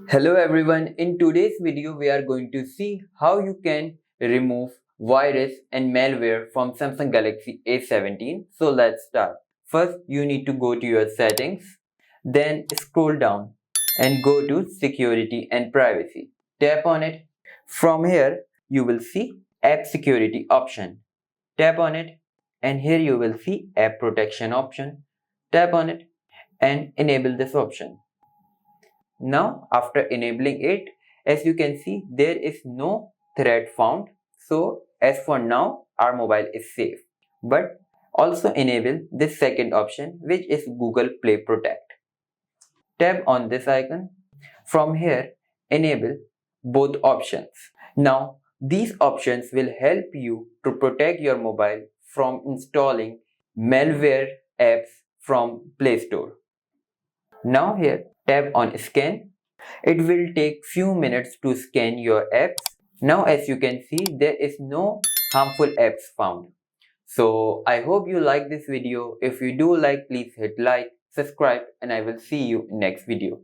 Hello everyone, in today's video we are going to see how you can remove virus and malware from Samsung Galaxy A17. So let's start. First you need to go to your settings, then scroll down and go to security and privacy. Tap on it. From here you will see app security option. Tap on it and here you will see app protection option. Tap on it and enable this option. Now, after enabling it, as you can see, there is no threat found. So, as for now, our mobile is safe. But also enable this second option, which is Google Play Protect. Tap on this icon. From here, enable both options. Now, these options will help you to protect your mobile from installing malware apps from Play Store. Now here, tap on scan. It will take few minutes to scan your apps. Now as you can see, there is no harmful apps found. So I hope you like this video. If you do like, please hit like, subscribe, and I will see you in next video.